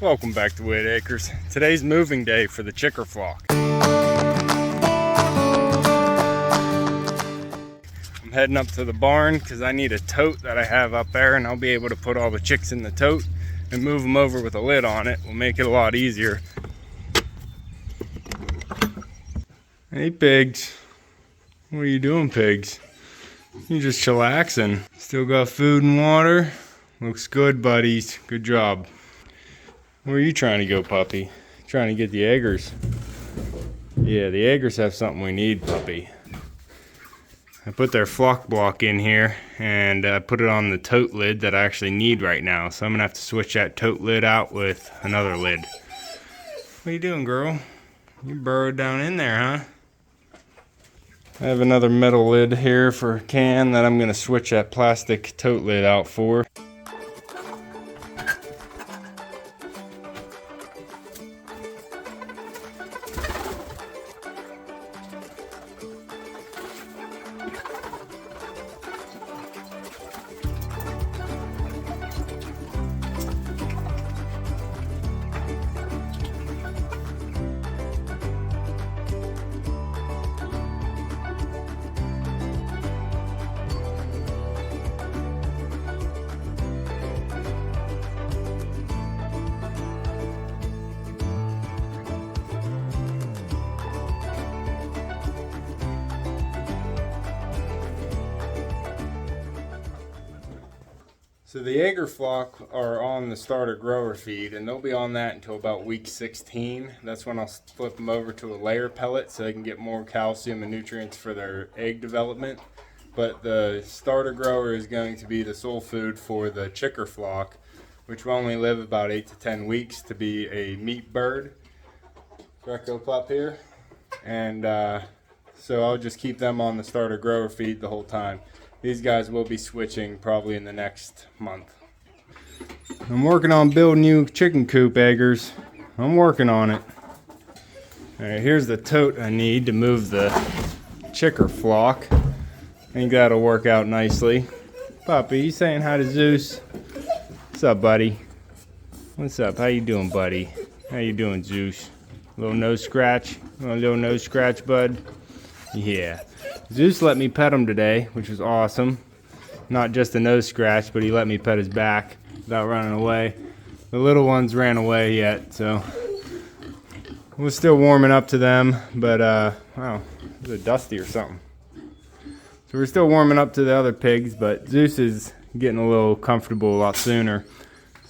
Welcome back to Whitt Acres. Today's moving day for the chicker flock. I'm heading up to the barn because I need a tote that I have up there, and I'll be able to put all the chicks in the tote and move them over with a lid on it. Will make it a lot easier. Hey pigs, what are you doing, pigs? You just chillaxing. Still got food and water? Looks good, buddies. Good job. Where are you trying to go, puppy? Trying to get the eggers. Yeah, the eggers have something we need, puppy. I put their flock block in here and put it on the tote lid that I actually need right now. So I'm gonna have to switch that tote lid out with another lid. What are you doing, girl? You burrowed down in there, huh? I have another metal lid here for a can that I'm gonna switch that plastic tote lid out for. So the Jaeger flock are on the starter grower feed, and they'll be on that until about week 16. That's when I'll flip them over to a layer pellet so they can get more calcium and nutrients for their egg development. But the starter grower is going to be the sole food for the chicker flock, which will only live about 8 to 10 weeks to be a meat bird. Greco pup here. And so I'll just keep them on the starter grower feed the whole time. These guys will be switching probably in the next month. I'm working on building you chicken coop, eggers. I'm working on it. Alright, here's the tote I need to move the chicker flock. I think that'll work out nicely. Puppy, you saying hi to Zeus? What's up, buddy? What's up? How you doing, buddy? How you doing, Zeus? Little nose scratch? A little nose scratch, bud? Yeah. Zeus let me pet him today, which was awesome. Not just a nose scratch, but he let me pet his back without running away. The little ones ran away yet, so we're still warming up to them, but wow, is it dusty or something? So we're still warming up to the other pigs, but Zeus is getting a little comfortable a lot sooner.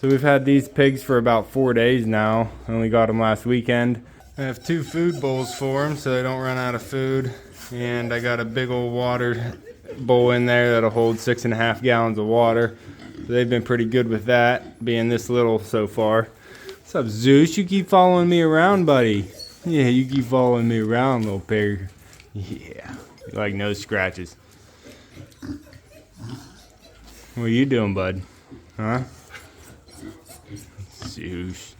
So we've had these pigs for about 4 days now. I only got them last weekend. I have 2 food bowls for them so they don't run out of food. And I got a big old water bowl in there that'll hold 6.5 gallons of water. So they've been pretty good with that, being this little so far. What's up, Zeus? You keep following me around, buddy. Yeah, you keep following me around, little pig. Yeah, you like nose scratches. What are you doing, bud? Huh? Zeus.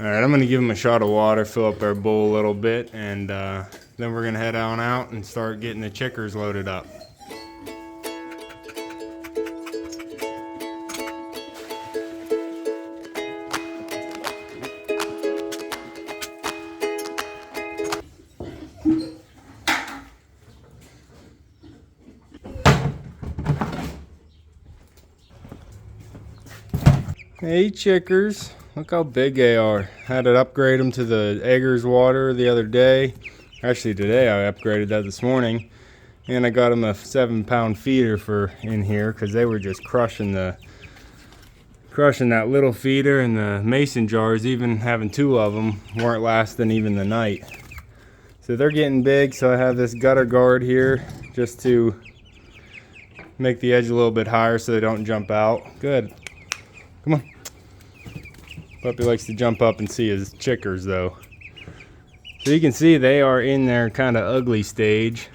Alright, I'm going to give him a shot of water, fill up our bowl a little bit, and then we're going to head on out and start getting the chickers loaded up. Hey chickers, look how big they are. Had to upgrade them to the Eggers water the other day. Actually today I upgraded that this morning, and I got them a 7-pound feeder for in here because they were just crushing that little feeder, and the mason jars, even having 2 of them, weren't lasting even the night. So they're getting big, so I have this gutter guard here just to make the edge a little bit higher so they don't jump out. Good. Come on. Puppy likes to jump up and see his chickers though. So you can see they are in their kind of ugly stage.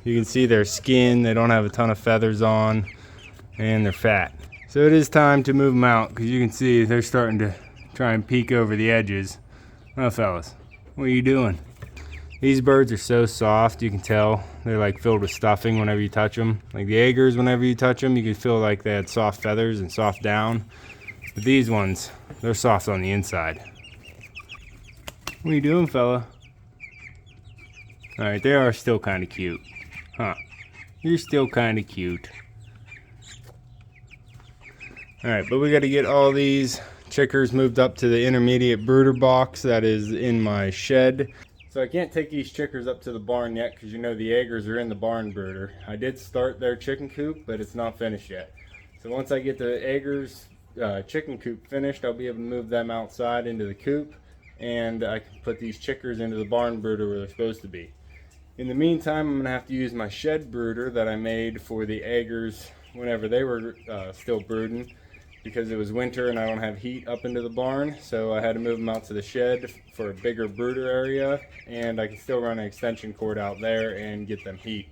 You can see their skin, they don't have a ton of feathers on, and they're fat. So it is time to move them out because you can see they're starting to try and peek over the edges. Oh fellas, what are you doing? These birds are so soft, you can tell. They're like filled with stuffing whenever you touch them. Like the Eggers, whenever you touch them, you can feel like they had soft feathers and soft down. But these ones, They're soft on the inside. What are you doing, fella? Alright, they are still kind of cute. Huh. You're still kind of cute. Alright, but we got to get all these chickers moved up to the intermediate brooder box that is in my shed. So I can't take these chickers up to the barn yet because you know the eggers are in the barn brooder. I did start their chicken coop, but it's not finished yet. So once I get the eggers chicken coop finished, I'll be able to move them outside into the coop, and I can put these chickers into the barn brooder where they're supposed to be. In the meantime, I'm going to have to use my shed brooder that I made for the eggers whenever they were still brooding, because it was winter and I don't have heat up into the barn, so I had to move them out to the shed for a bigger brooder area, and I can still run an extension cord out there and get them heat.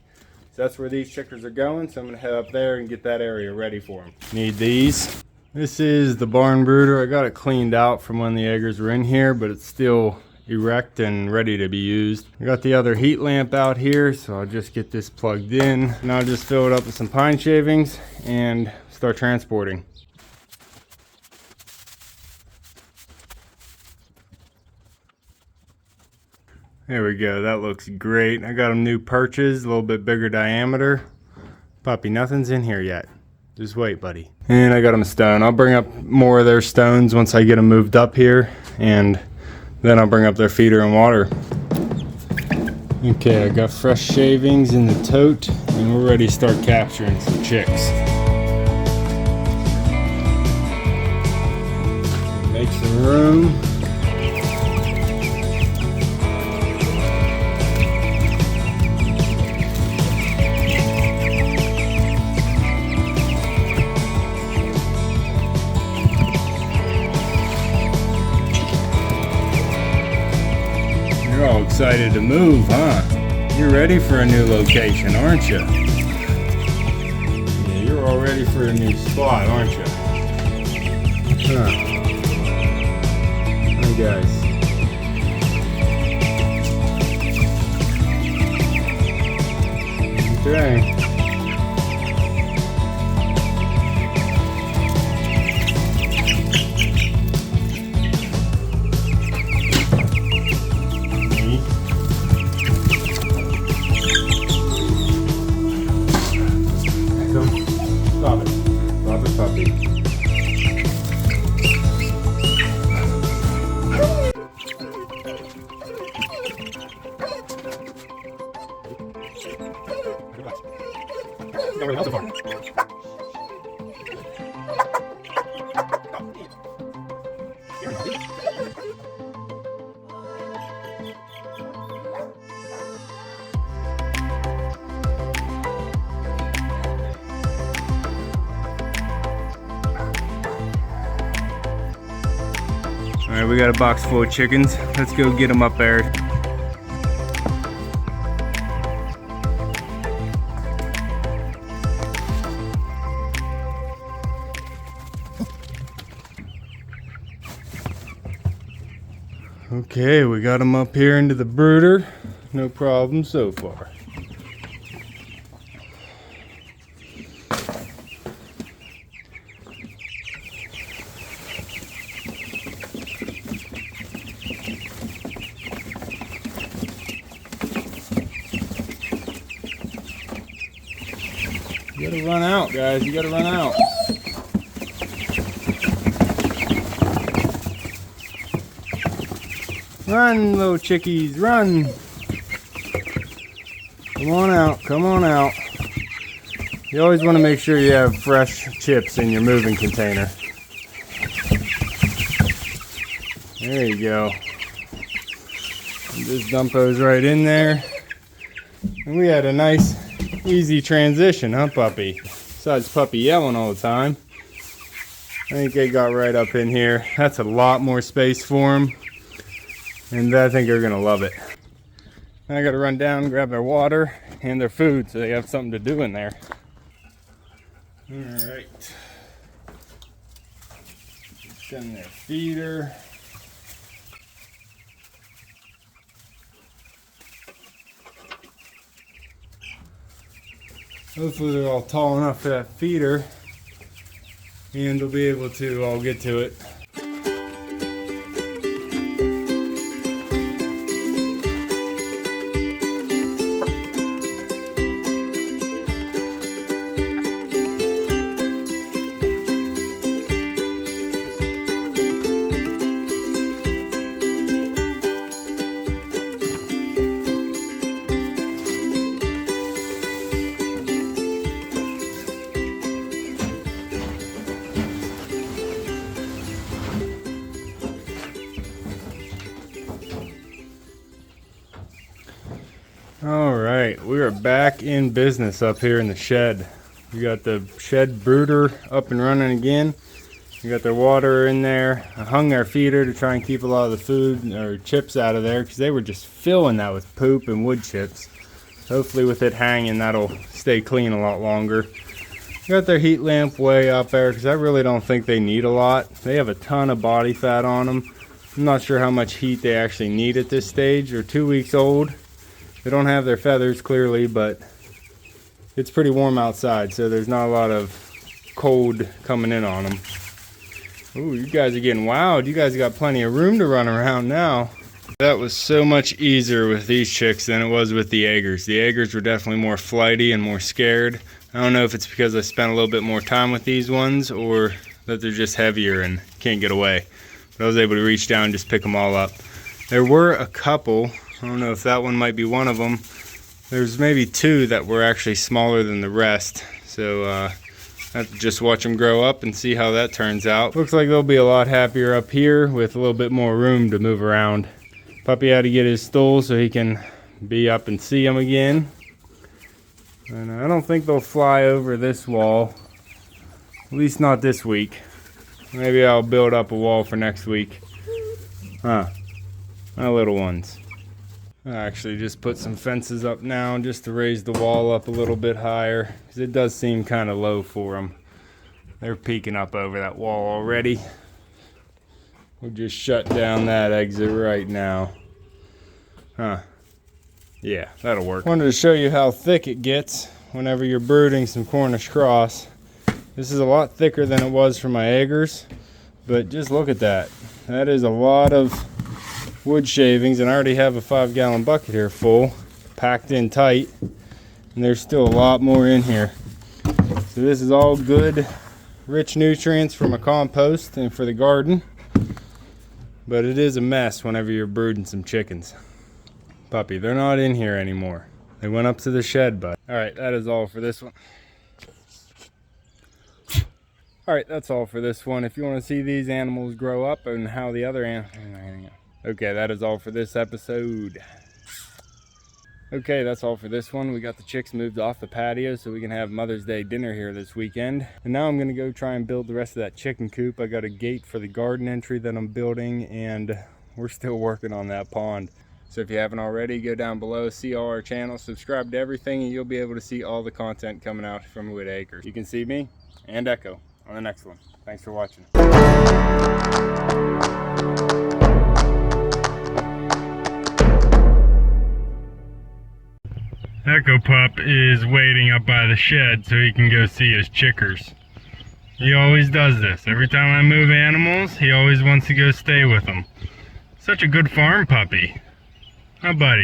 So that's where these chickers are going, so I'm going to head up there and get that area ready for them. Need these. This is the barn brooder. I got it cleaned out from when the eggers were in here, but it's still erect and ready to be used. I got the other heat lamp out here, so I'll just get this plugged in. Now I'll just fill it up with some pine shavings and start transporting. There we go, that looks great. I got them new perches, a little bit bigger diameter. Puppy, nothing's in here yet. Just wait, buddy. And I got them a stone. I'll bring up more of their stones once I get them moved up here, and then I'll bring up their feeder and water. Okay, I got fresh shavings in the tote, and we're ready to start capturing some chicks. Make some room. You're all excited to move, huh? You're ready for a new location, aren't you? Yeah, you're all ready for a new spot, aren't you? Huh. Hi, guys. Okay. Stop it. Stop it, puppy. Alright, we got a box full of chickens. Let's go get them up there. Okay, we got them up here into the brooder. No problem so far. You gotta run out, guys. You gotta run out. Run, little chickies, run. Come on out, come on out. You always want to make sure you have fresh chips in your moving container. There you go. Just dump those right in there. And we had a nice, easy transition, huh, puppy? Besides puppy yelling all the time. I think they got right up in here. That's a lot more space for them. And I think they're gonna love it. I gotta run down and grab their water and their food so they have something to do in there. Alright. Send their feeder. Hopefully they're all tall enough for that feeder and they'll be able to all get to it. All right, we are back in business up here in the shed. We got the shed brooder up and running again. We got their water in there. I hung their feeder to try and keep a lot of the food or chips out of there because they were just filling that with poop and wood chips. Hopefully with it hanging, that'll stay clean a lot longer. Got their heat lamp way up there because I really don't think they need a lot. They have a ton of body fat on them. I'm not sure how much heat they actually need at this stage. They're 2 weeks old. They don't have their feathers clearly, but it's pretty warm outside, so there's not a lot of cold coming in on them. Ooh, you guys are getting wild. You guys got plenty of room to run around now. That was so much easier with these chicks than it was with the eggers. The eggers were definitely more flighty and more scared. I don't know if it's because I spent a little bit more time with these ones or that they're just heavier and can't get away. But I was able to reach down and just pick them all up. There were a couple. I don't know if that one might be one of them. There's maybe 2 that were actually smaller than the rest. So I have to just watch them grow up and see how that turns out. Looks like they'll be a lot happier up here with a little bit more room to move around. Puppy had to get his stool so he can be up and see them again. And I don't think they'll fly over this wall. At least not this week. Maybe I'll build up a wall for next week. My little ones. I actually just put some fences up now just to raise the wall up a little bit higher, because it does seem kind of low for them. They're peeking up over that wall already. We'll just shut down that exit right now. Yeah, that'll work. Wanted to show you how thick it gets whenever you're brooding some Cornish cross. This is a lot thicker than it was for my eggers, but just look at that. That is a lot of wood shavings, and I already have a 5-gallon bucket here full, packed in tight, and there's still a lot more in here. So this is all good, rich nutrients for my compost and for the garden, but it is a mess whenever you're brooding some chickens. Puppy, they're not in here anymore. They went up to the shed, bud. All right, that is all for this one. All right, that's all for this one. If you want to see these animals grow up and how the other animals... Okay, that is all for this episode. Okay, that's all for this one. We got the chicks moved off the patio so we can have Mother's Day dinner here this weekend. And now I'm going to go try and build the rest of that chicken coop. I got a gate for the garden entry that I'm building, and we're still working on that pond. So if you haven't already, go down below, see all our channels, subscribe to everything, and you'll be able to see all the content coming out from Whitt Acres. You can see me and Echo on the next one. Thanks for watching. Echo Pup is waiting up by the shed so he can go see his chickers. He always does this. Every time I move animals, he always wants to go stay with them. Such a good farm puppy. Huh, buddy?